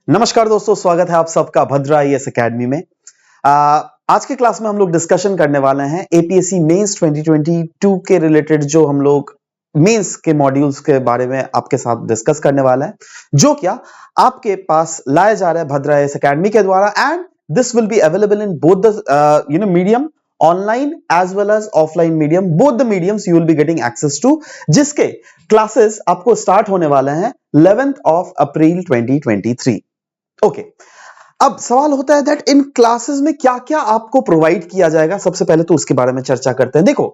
नमस्कार दोस्तों, स्वागत है आप सबका भद्रा आईएएस एकेडमी में। आज के क्लास में हम लोग डिस्कशन करने वाले हैं एपीएससी मेंस 2022 के रिलेटेड जो हम लोग मेंस के मॉड्यूल्स के बारे में आपके साथ डिस्कस करने वाला है, जो क्या आपके पास लाया जा रहा है भद्रा आईएएस एकेडमी के द्वारा। And this will be available in both the medium, online as well as offline medium, both the mediums you will be getting access to, जिसके क्लासेस आपको स्टार्ट होने वाले हैं 11th ऑफ अप्रैल 2023। ओके, अब सवाल होता है दैट इन क्लासेस में क्या क्या आपको प्रोवाइड किया जाएगा। सबसे पहले तो उसके बारे में चर्चा करते हैं। देखो,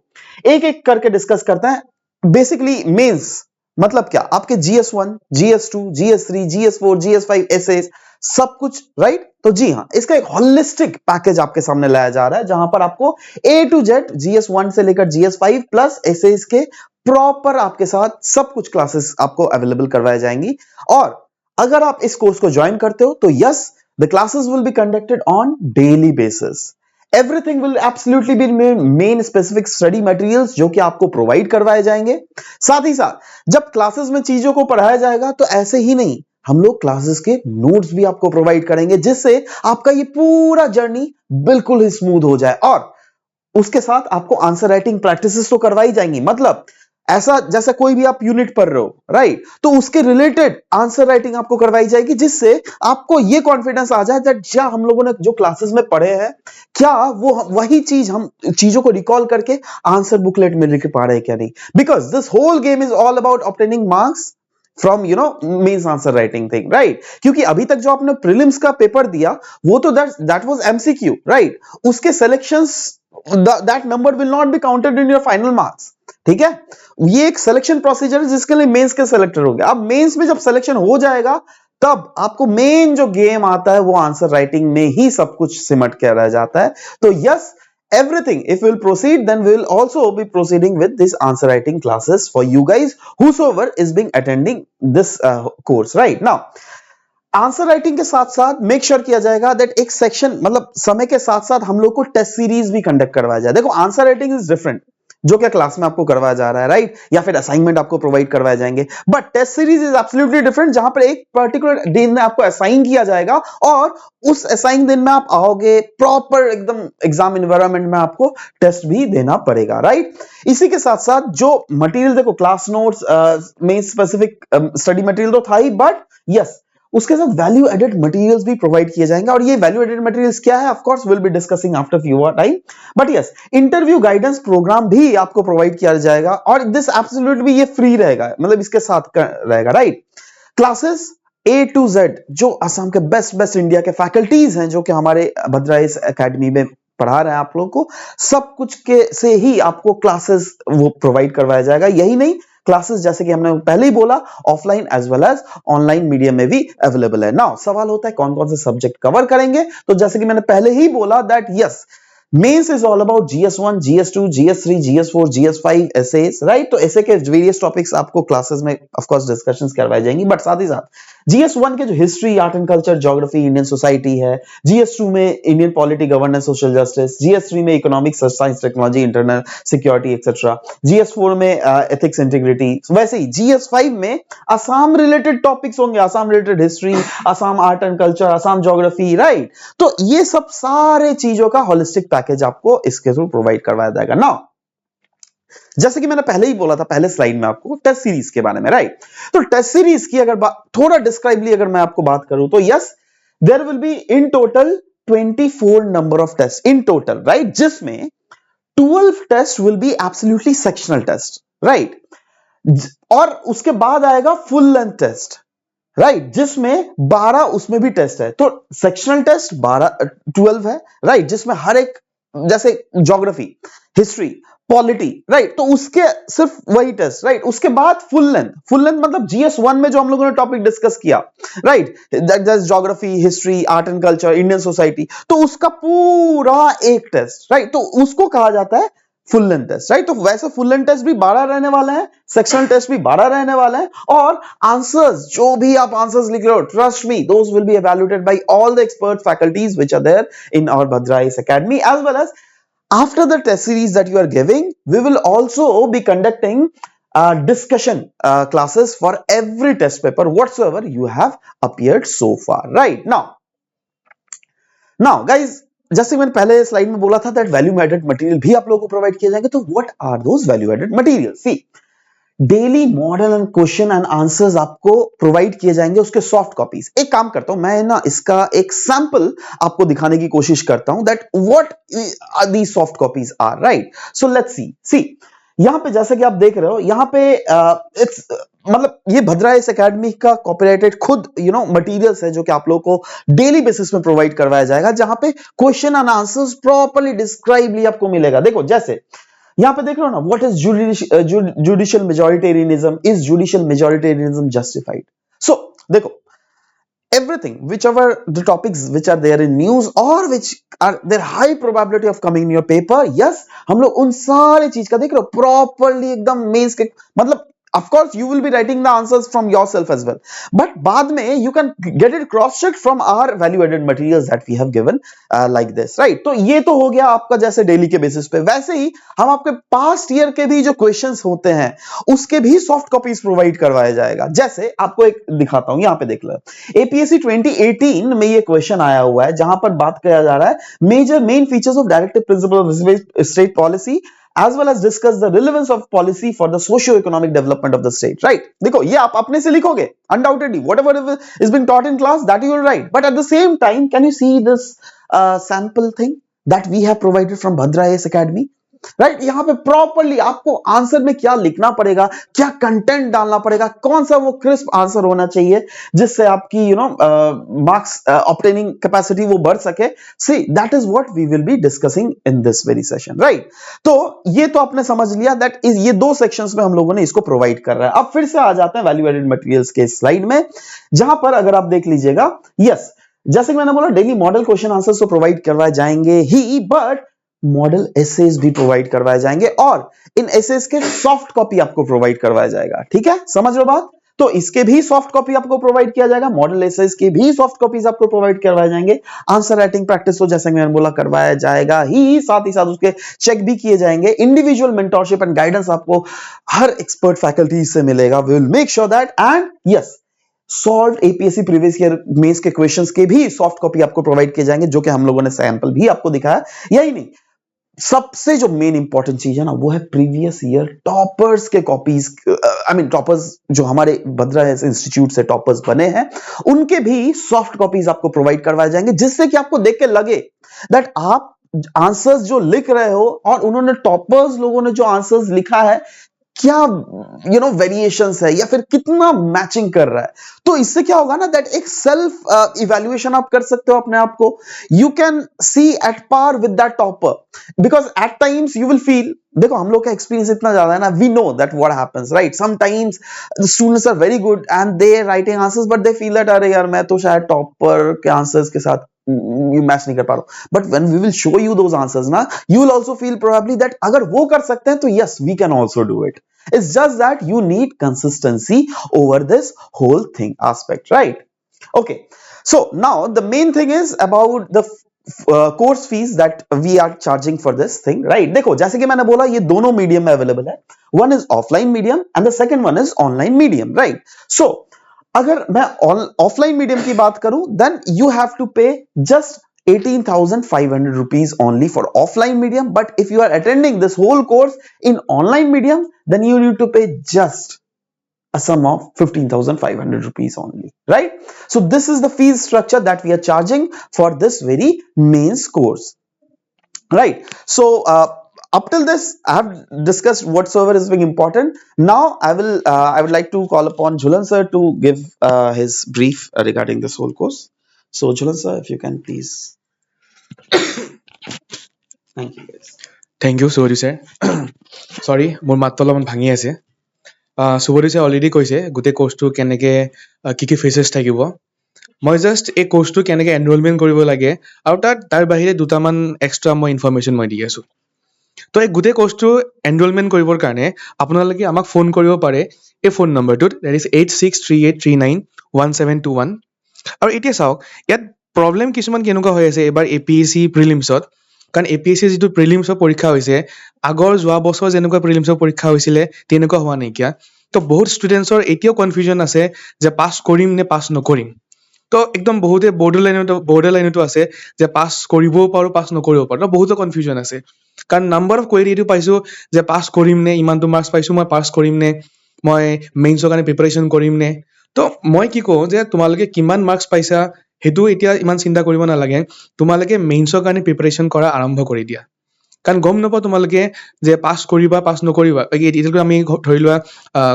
एक एक करके डिस्कस करते हैं। बेसिकली मेंस मतलब क्या, आपके GS1, GS2, GS3, GS4, GS5 ऐसे सब कुछ, राइट। तो जी हाँ, इसका एक होलिस्टिक पैकेज आपके सामने लाया जा रहा है, जहां पर आपको A to Z GS1 से लेकर GS5 प्लस ऐसे के प्रॉपर आपके साथ सब कुछ क्लासेस आपको अवेलेबल करवाई जाएंगी। और अगर आप इस कोर्स को ज्वाइन करते हो तो yes, the classes will be conducted on daily basis. Everything will absolutely be main specific study materials जो कि आपको प्रोवाइड करवाए जाएंगे। साथ ही साथ जब क्लासेस में चीजों को पढ़ाया जाएगा तो ऐसे ही नहीं, हम लोग क्लासेस के नोट्स भी आपको प्रोवाइड करेंगे, जिससे आपका ये पूरा जर्नी बिल्कुल ही स्मूथ हो जाए। और उसके साथ आपको आंसर राइटिंग प्रैक्टिसेस तो करवाई जाएंगी। मतलब ऐसा जैसे कोई भी आप यूनिट पढ़ रहे हो, राइट, तो उसके रिलेटेड आंसर राइटिंग आपको करवाई जाएगी, जिससे आपको ये कॉन्फिडेंस आ जाए दैट क्या हम लोगों ने जो क्लासेस में पढ़े हैं, क्या वो वही चीज हम चीजों को रिकॉल करके आंसर बुकलेट में लिख पा रहे हैं क्या नहीं। Because this whole game is all about obtaining marks from mains answer writing thing, right. क्योंकि अभी तक जो आपने प्रीलिम्स का पेपर दिया वो तो दैट वाज एमसीक्यू, राइट। उसके selections, that number will not be counted in your final marks, ठीक है। ये एक सिलेक्शन प्रोसीजर है जिसके लिए मेंस के सिलेक्टर हो गया। अब मेंस में जब सिलेक्शन हो जाएगा तब आपको मेन जो गेम आता है वो आंसर राइटिंग में ही सब कुछ सिमट के रह जाता है। तो yes, everything if we'll proceed, then we'll also be proceeding with this answer writing classes for you guys whosoever is being attending this course right now। Answer writing के साथ साथ मेक श्योर किया जाएगा दैट एक section, मतलब समय के साथ साथ हम लोग को टेस्ट सीरीज भी कंडक्ट करवाया जाए। देखो, आंसर राइटिंग इज डिफरेंट, जो क्या क्लास में आपको करवाया जा रहा है, राइट, या फिर असाइनमेंट आपको प्रोवाइड करवाए जाएंगे। But test series is absolutely different, जहां पर एक पर्टिकुलर दिन में आपको असाइन किया जाएगा और उस असाइन दिन में आप आओगे, प्रॉपर एकदम एग्जाम एनवायरनमेंट में आपको टेस्ट भी देना पड़ेगा, राइट। इसी के साथ साथ जो मटेरियल, देखो क्लास नोट्स में स्पेसिफिक स्टडी मटेरियल तो था ही, बट यस, उसके साथ वैल्यू एडेड मटेरियल्स भी प्रोवाइड किए जाएंगे। और ये वैल्यू एडेड मटेरियल्स क्या है, of course will be discussing after few time. But yes, interview guidance programme भी आपको प्रोवाइड किया जाएगा और दिस एब्सोल्युटली ये फ्री रहेगा, मतलब इसके साथ रहेगा, right. Classes A to Z जो असम के बेस्ट इंडिया के फैकल्टीज हैं, जो कि हमारे भद्रा आईएएस एकेडमी में पढ़ा रहे हैं आप लोगों को, सब कुछ के से ही आपको क्लासेस वो प्रोवाइड करवाया जाएगा। यही नहीं, क्लासेस जैसे कि हमने पहले ही बोला offline as well as online medium में भी अवेलेबल है। नाउ सवाल होता है कौन कौन से सब्जेक्ट कवर करेंगे। तो जैसे कि मैंने पहले ही बोला that yes, mains is all about GS1, GS2, GS3, GS4, GS5 essays, right. तो ऐसे के वेरियस टॉपिक्स आपको क्लासेस में ऑफ कोर्स डिस्कशंस करवाई जाएंगी। बट साथ ही साथ GS1 के जो history, art and culture, geography, Indian society है, GS2 में Indian polity, governance, social justice, GS3 में economics, science, technology, internal security etcetera, GS4 में एथिक्स, इंटीग्रिटी। वैसे ही GS5 में असम रिलेटेड टॉपिक्स होंगे, Assam related history, Assam art and culture, Assam geography, right. तो ये सब सारे चीजों का होलिस्टिक पैकेज आपको इसके थ्रू प्रोवाइड करवाया जाएगा। नाउ जैसे कि मैंने पहले ही बोला था पहले स्लाइड में आपको टेस्ट सीरीज के बारे में, राइट। तो टेस्ट सीरीज की अगर थोड़ा डिस्क्राइबली अगर मैं आपको बात करूं तो yes, there will be in total 24 number of test in total, right, जिसमें 12 test will be absolutely sectional test, right. और उसके बाद आएगा फुल लेंथ टेस्ट, राइट, जिसमें 12 उसमें भी टेस्ट है। तो सेक्शनल टेस्ट 12 है, राइट, जिसमें हर एक, जैसे ज्योग्राफी, हिस्ट्री, पॉलिटी, राइट, तो उसके सिर्फ वही टेस्ट, राइट। उसके बाद फुल लेंथ मतलब GS1 में जो हम लोगों ने टॉपिक डिस्कस किया, right, geography, history, art and culture, Indian society, तो उसका पूरा एक टेस्ट, राइट, तो उसको कहा जाता है फुल लेंथ टेस्ट, राइट। तो वैसे फुल लेंथ टेस्ट भी 12 रहने वाले हैं, सेक्शनल टेस्ट भी 12 रहने वाले हैं, और आंसर्स, जो भी आप आंसर्स लिख रहे हो, trust me, those will be evaluated by all the expert faculties which are there in our Bhadra IAS academy, as well as after the test series that you are giving, we will also be conducting discussion classes for every test paper whatsoever you have appeared so far. Right now guys, जैसे मैंने पहले slide में बोला था that value added material भी आप लोगों को प्रोवाइड किए जाएंगे. तो what are those value added materials? See, daily model and question and answers आपको प्रोवाइड किए जाएंगे, उसके सॉफ्ट कॉपीज. एक काम करता हूं मैं ना, इसका एक सैंपल आपको दिखाने की कोशिश करता हूं that what the soft copies are. Right, so let's see यहां पे जैसे कि आप देख रहे हो, यहां पे इट्स मतलब ये भद्रा एस एकेडमी का कॉपीराइटेड खुद मटेरियल्स है जो कि आप लोगों को डेली बेसिस में प्रोवाइड करवाया जाएगा, जहां पे क्वेश्चन एंड आंसर्स प्रॉपर्ली डिस्क्राइबली आपको मिलेगा. देखो जैसे यहां पे देख रहे हो ना, what is judicial majoritarianism, is judicial majoritarianism justified. So देखो, everything whichever the topics which are there in news or which are there high probability of coming in your paper, yes, हम लोग उन सारे चीज का देख रहे हो प्रॉपर्ली एकदम मेंस के, मतलब of course you will be writing the answers from yourself as well, but बाद में you can get it cross checked from our value added materials that we have given like this. right, तो ये तो हो गया आपका जैसे daily के बेसिस पे. वैसे ही हम आपके पास्ट ईयर के भी जो क्वेश्चंस होते हैं उसके भी सॉफ्ट कॉपीज प्रोवाइड करवाया जाएगा. जैसे आपको एक दिखाता हूं, यहां पे देख लो, एपीएससी 2018 में ये क्वेश्चन आया हुआ है जहां पर बात किया जा रहा है main features of directive principle of state policy as well as discuss the relevance of policy for the socio-economic development of the state. Right, देखो ये आप अपने से लिखोगे undoubtedly, whatever is being taught in class that you will write, but at the same time can you see this sample thing that we have provided from Bhadra IAS Academy. Right, यहां पे properly आपको answer में क्या लिखना पड़ेगा, क्या content डालना पड़ेगा, कौन सा वो क्रिस्प आंसर होना चाहिए जिससे आपकी मार्क्स ऑब्टेनिंग कैपेसिटी वो बढ़ सके. See that is what we will be discussing in this very session. Right, तो ये तो आपने समझ लिया दैट इज ये दो सेक्शंस में हम लोगों ने इसको प्रोवाइड कर रहा है. अब फिर से आ जाते हैं वैल्यू एडेड मटेरियल्स के स्लाइड में, जहां पर अगर आप देख लीजिएगा, यस, जैसे कि मैंने बोला डेली मॉडल क्वेश्चन आंसर्स तो प्रोवाइड करवाए जाएंगे ही, बट मॉडल एसेज भी प्रोवाइड करवाए जाएंगे और इन एसेज के सॉफ्ट कॉपी आपको प्रोवाइड करवाया जाएगा. ठीक है, समझ रहे हो बात? तो इसके भी सॉफ्ट कॉपी आपको प्रोवाइड किया जाएगा, मॉडल एसेज के भी सॉफ्ट कॉपीज आपको प्रोवाइड करवाए जाएंगे. आंसर राइटिंग प्रैक्टिस तो जैसे मैंने बोला करवाया जाएगा ही साथ उसके चेक भी किए जाएंगे. इंडिविजुअल मेंटरशिप एंड गाइडेंस आपको हर एक्सपर्ट फैकल्टी से मिलेगा. We will make sure that and yes, solve APSC previous year mains के क्वेश्चंस के भी सॉफ्ट कॉपी आपको प्रोवाइड किए जाएंगे, जो कि हम लोगों ने सैंपल भी आपको दिखाया. यही नहीं, सबसे जो मेन इंपॉर्टेंट चीज है ना, वो है प्रीवियस ईयर टॉपर्स के कॉपीज. आई मीन टॉपर्स जो हमारे भद्रा इंस्टीट्यूट से टॉपर्स बने हैं, उनके भी सॉफ्ट कॉपीज आपको प्रोवाइड करवाए जाएंगे, जिससे कि आपको देख के लगे दैट आप आंसर्स जो लिख रहे हो और उन्होंने टॉपर्स लोगों ने जो आंसर्स लिखा है क्या वेरिएशंस है या फिर कितना मैचिंग कर रहा है. तो इससे क्या होगा ना दैट एक सेल्फ इवैल्यूएशन आप कर सकते हो अपने आप को. You can see at par with that topper, because at times you will feel, देखो हम लोग का एक्सपीरियंस इतना ज्यादा है ना, we know that what happens. Right, sometimes the students are very good and they writing answers, but they feel that अरे यार मैं तो शायद टॉपर के आंसर्स के साथ मैच नहीं कर पा रहा हूं. But when we will show you those answers ना, you will also feel probably that अगर वो कर सकते हैं तो yes we can also do it. It's just that you need consistency over this whole thing aspect, right? Okay, so now the main thing is about the course fees that we are charging for this thing, right? देखो जैसे कि मैंने बोला ये दोनों medium में available है. One is offline medium and the second one is online medium, right? So अगर मैं ऑफलाइन मीडियम की बात करूं, then you have to pay just 18,500 rupees only for offline medium. But if you are attending this whole course in online medium, then you need to pay just a sum of 15,500 rupees only, right? So this is the fees structure that we are charging for this very mains course, right? So up till this I have discussed whatsoever is being important. Now I would like to call upon Jhulan sir to give his brief regarding this whole course. So Jhulan sir, if you can please. Thank you guys. Thank you Subodhi sir. Sorry মোৰ মাতটো অলপমান ভাঙি আছে. Subodhi sir already কৈছে গোটেই কোৰ্সটো কেনেকৈ কি faces থাকিব. মই জাষ্ট এই কোৰ্সটো কেনেকৈ এনৰোলমেণ্ট কৰিব লাগে আৰু তাৰ বাহিৰে দুটামান এক্সট্ৰা মই ইনফৰমেশ্যন মই দি আছোঁ. তো এই গোটেই কোৰ্সটো এনৰোলমেণ্ট কৰিবৰ কাৰণে আপোনালোকে আমাক ফোন কৰিব পাৰে এই ফোন নম্বৰটোত, দেট ইজ 8638391721. আৰু এতিয়া চাওক ইয়াত প্ৰব্লেম কিছুমান কেনেকুৱা হৈ আছে এইবাৰ এপিএছচি প্ৰিলিমছত, কাৰণ APSC যিটো প্ৰিলিমছৰ পৰীক্ষা হৈছে আগৰ যোৱা বছৰ যেনেকুৱা প্ৰিলিমছৰ পৰীক্ষা হৈছিলে তেনেকুৱা হোৱা নাইকিয়া তো বহুত ষ্টুডেণ্টছৰ এতিয়াও কনফিউজন আছে যে পাছ কৰিম নে পাছ নকৰিম তো একদম বহুতে বৰ্ডাৰ লাইনতো আছে যে পাছ কৰিবও পাৰোঁ পাছ নকৰিব পাৰোঁ তো বহুতো কনফিউজন আছে কাৰণ নাম্বাৰ অফ কুৱেৰি এইটো পাইছোঁ যে পাছ কৰিম নে ইমানটো মাৰ্কছ পাইছোঁ মই পাছ কৰিম নে মই মেইনছৰ কাৰণে প্ৰিপাৰেশ্যন কৰিম নে তো মই কি কওঁ যে তোমালোকে কিমান মাৰ্কছ পাইছা সেইটো এতিয়া ইমান চিন্তা কৰিব নালাগে তোমালোকে মেইনছৰ কাৰণে প্ৰিপাৰেশ্যন কৰা আৰম্ভ কৰি দিয়া কাৰণ গম নাপাওঁ তোমালোকে যে পাছ কৰিবা পাছ নকৰিবা এতিয়াতো আমি ধৰি লোৱা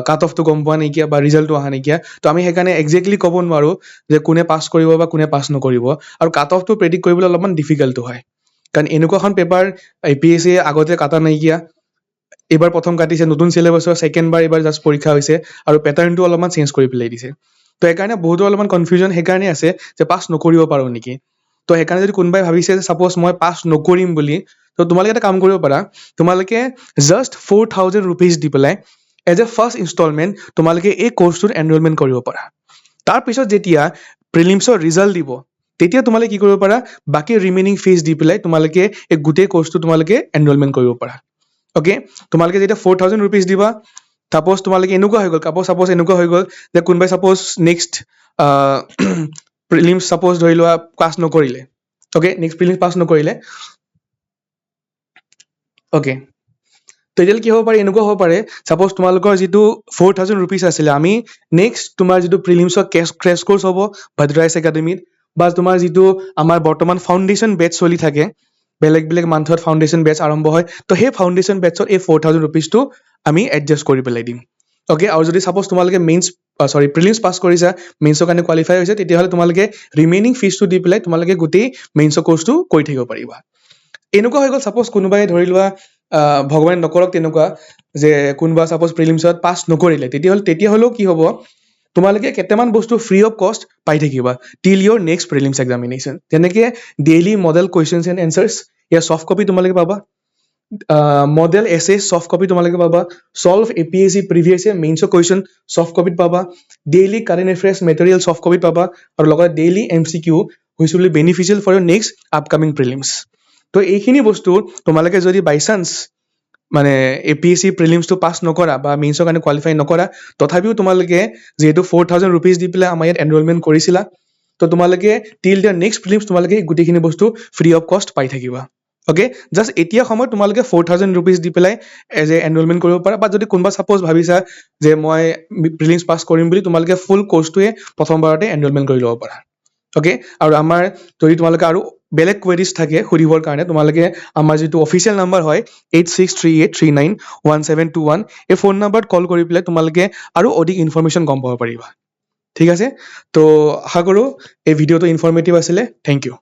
কাট অফটো গম পোৱা নাইকিয়া বা ৰিজাল্টটো অহা নাইকিয়া তো আমি সেইকাৰণে একজেক্টলি ক'ব নোৱাৰোঁ যে কোনে পাছ কৰিব বা কোনে পাছ নকৰিব আৰু কাট অফটো প্ৰেডিক্ট কৰিবলৈ অলপমান ডিফিকাল্টো হয় কাৰণ এনেকুৱাখন পেপাৰ APSC আগতে কাটা নাইকিয়া এইবাৰ প্ৰথম কাটিছে নতুন চিলেবাছৰ ছেকেণ্ড বাৰ এইবাৰ জাষ্ট পৰীক্ষা হৈছে আৰু পেটাৰ্ণটো অলপমান চেঞ্জ কৰি পেলাই দিছে তো সেইকাৰণে বহুতো অলপমান কনফিউজন সেইকাৰণে আছে যে পাছ নকৰিব পাৰোঁ নেকি তো সেইকাৰণে যদি কোনোবাই ভাবিছে যে ছাপ'জ মই পাছ নকৰিম বুলি তো তোমালোকে এটা কাম কৰিব পাৰা তোমালোকে জাষ্ট 4,000 rupees দি পেলাই এজ এ ফাৰ্ষ্ট ইনষ্টলমেণ্ট তোমালোকে এই কোৰ্চটোত এনৰলমেণ্ট কৰিব পাৰা তাৰপিছত যেতিয়া প্ৰিলিমছৰ ৰিজাল্ট দিব তেতিয়া তোমালোকে কি কৰিব পাৰা বাকী ৰিমেইনিং ফিজ দি পেলাই তোমালোকে এই গোটেই কোৰ্চটো তোমালোকে এনৰলমেণ্ট কৰিব পাৰা অ'কে তোমালোকে যেতিয়া 4,000 rupees দিবা ছাপ'জ তোমালোকে এনেকুৱা হৈ গ'ল ছাপ'জ এনেকুৱা হৈ গ'ল যে কোনোবাই ছাপ'জ নেক্সট প্ৰিলিমছ ছাপ'জ ধৰি লোৱা পাছ নকৰিলে অ'কে নেক্সট প্ৰিলিমছ পাছ নকৰিলে অ'কে তেতিয়াহ'লে কি হ'ব পাৰে এনেকুৱা হ'ব পাৰে ছাপ'জ তোমালোকৰ যিটো 4,000 rupees আছিলে আমি নেক্সট তোমাৰ যিটো প্ৰিলিমছৰ ক্ৰেছ কোৰ্চ হ'ব ভদ্ৰাইছ একাডেমীত বা তোমাৰ যিটো আমাৰ বৰ্তমান ফাউণ্ডেশ্যন বেটছ চলি থাকে বেলেগ বেলেগ মান্থত ফাউণ্ডেশ্যন বেটছ আৰম্ভ হয় তো সেই ফাউণ্ডেশ্যন বেটছত এই 4,000 rupeesটো আমি এডজাষ্ট কৰি পেলাই দিম অ'কে আৰু যদি ছাপ'জ তোমালোকে প্ৰিলিমছ পাছ কৰিছা মেইনছৰ কাৰণে কোৱালিফাই হৈছে তেতিয়াহ'লে তোমালোকে ৰিমেইনিং ফিজটো দি পেলাই তোমালোকে গোটেই মেইনছৰ কোৰ্চটো কৰি থাকিব পাৰিবা এনেকুৱা হৈ গ'ল ছাপ'জ কোনোবাই ধৰি লোৱা ভগৱানে নকৰক তেনেকুৱা যে কোনোবা ছাপ'জ প্ৰিলিমছত পাছ নকৰিলে তেতিয়াহ'লেও কি হ'ব তোমালোকে কেইটামান বস্তু ফ্ৰী অফ কষ্ট পাই থাকিবা till your next prelims examination যেনেকৈ daily model questions and answers ইয়াৰ ছফ্ট কপি তোমালোকে পাবা মডেল এছে ছফ্ট কপি তোমালোকে পাবা সলভ APSC প্ৰিভিয়াছ ইয়েৰ মেইনছৰ কুৱেশ্যন ছফ্ট কপিত পাবা daily current affairs material soft কপিত পাবা আৰু লগতে daily MCQ which will be beneficial for your next upcoming prelims তো এইখিনি বস্তু তোমালোকে যদি বাই চান্স মানে APSC প্ৰিলিমছটো পাছ নকৰা বা মেইনছৰ কাৰণে কোৱালিফাই নকৰা তথাপিও তোমালোকে যিহেতু 4,000 rupees দি পেলাই আমাৰ ইয়াত এনৰলমেণ্ট কৰিছিলা তো তোমালোকে টিল দ্য নেক্সট প্ৰিলিমছ তোমালোকে গোটেইখিনি বস্তু ফ্ৰী অফ কষ্ট পাই থাকিবা অ'কে জাষ্ট এতিয়া সময়ত তোমালোকে 4,000 rupees দি পেলাই এজ এ এনৰলমেণ্ট কৰিব পাৰা বা যদি কোনোবা ছাপ'জ ভাবিছা যে মই প্ৰিলিমছ পাছ কৰিম বুলি তোমালোকে ফুল কোৰ্চটোৱে প্ৰথমবাৰতে এনৰলমেণ্ট কৰি ল'ব পাৰা অ'কে আৰু আমাৰ যদি তোমালোকে আৰু বেলেগ কুৱেৰিজ থাকে সুধিবৰ কাৰণে তোমালোকে আমাৰ যিটো অফিচিয়েল নাম্বাৰ হয় 8638391721 এই ফোন নাম্বাৰত কল কৰি পেলাই তোমালোকে আৰু অধিক ইনফৰমেশ্যন গম পাব পাৰিবা ঠিক আছে তো আশা কৰোঁ এই ভিডিঅ'টো ইনফৰ্মেটিভ আছিলে থেংক ইউ